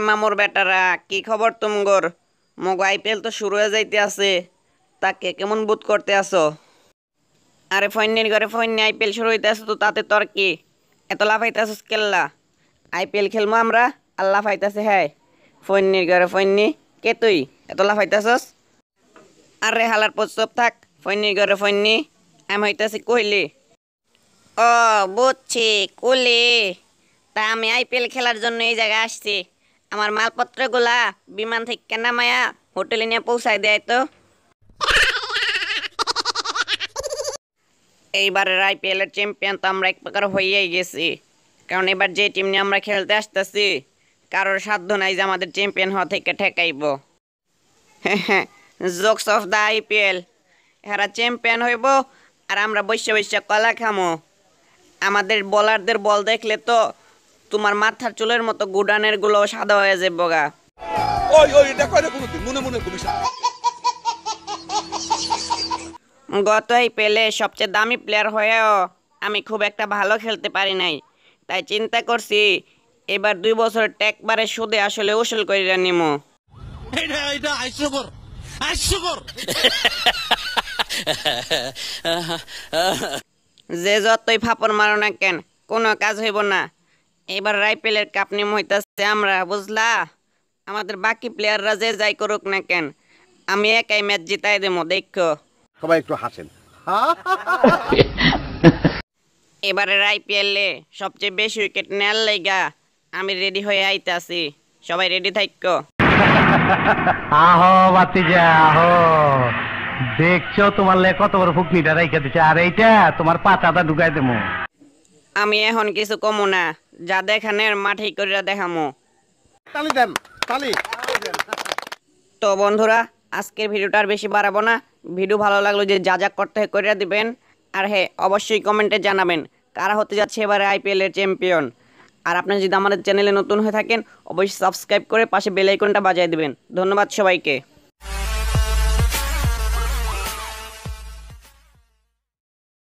মামুর বেটারা কি খবর তুমগোর? মগ আইপিএল তো শুরু হয়ে যাইতে আছে, তাকে কেমন বোধ করতে আসো? আরে ফৈন্যের ঘরে ফৈন্য, আইপিএল শুরু হইতে আসো তো তাতে তোর কি এত লাফাইতেছস কেল্লা? আইপিএল খেলবো আমরা, আর লাফাইতেছে হ্যাঁ? ফৈন্যের ঘরে ফৈন্যি, কে তুই এত লাফাইতেছস? আরে হালার প্রস্তাব থাক, ফৈন্যের ঘরে ফৈন্যি, আমি হইতাছি কইলি। ও বুঝছি, কুলি। তা আমি আইপিএল খেলার জন্য এই জায়গায় আসছি। আমার মালপত্রগুলা বিমান থেকে নামায়া হোটেলে নিয়ে পৌঁছায় দেয় তো। এইবারের আইপিএল এর চ্যাম্পিয়ন তো আমরা এক প্রকার হয়েই গেছি, কারণ এবার যে টিম নিয়ে আমরা খেলতে আসতেছি কারোর সাধ্য নাই যে আমাদের চ্যাম্পিয়ন হওয়া থেকে ঠেকাইব। জোকস অফ দ্য আইপিএল, এরা চ্যাম্পিয়ন হইব আর আমরা বৈশ্য বৈশ্য কলা খামো। আমাদের বলারদের বল দেখলে তো তোমার মাথার চুলের মতো গুডানের গুলো সাদা হয়ে যাবে গা। ওই ওই এটা কইরে কোনদিন মনে মনে করিস না। গত আইপিএলে সবচেয়ে দামি প্লেয়ার হয়েও আমি খুব একটা ভালো খেলতে পারি নাই, তাই চিন্তা করছি এবার 2 বছর একবারে সুদে আসলে উসুল কইরা নিমু। এটা এটা হাস্যকর হাস্যকর। যে যতই ফাপড় মারো না কেন কোনো কাজ হইব না। এবার আইপিএল এর কাপ নিম হইতাছে আমরা, বুঝলা? আমাদের বাকি প্লেয়াররা যে যাই করুক না কেন, আমি একাই ম্যাচ জিতাই দেবো, দেখো। সবাই একটু হাসেন। এবারের আইপিএল এ সবচেয়ে বেশি উইকেট নেয়ার লাইগা আমি রেডি হয়ে আইতাছি, সবাই রেডি থাকো। আহো বাতিজা আহো, দেখছো তোমার লে কত বড় ফুকনিটা রাইখা দিছে, আর এইটা তোমার পাতাটা ঢুকাই দেবো। আমি এখন কিছু কমু না, যা দেখানের মাঠেই করিয়া দেখামো। তালি দেন, তালি। তো বন্ধুরা, আজকের ভিডিওটা আর বেশি বাড়াবো না। ভিডিও ভালো লাগলো যে যা যা করতে হয় করিয়া দিবেন, আর হ্যাঁ অবশ্যই কমেন্টে জানাবেন কারা হতে যাচ্ছে এবারে আইপিএল এর চ্যাম্পিয়ন। আর আপনি যদি আমাদের চ্যানেলে নতুন হয়ে থাকেন অবশ্যই সাবস্ক্রাইব করে পাশে বেল আইকনটা বাজিয়ে দিবেন। ধন্যবাদ সবাইকে।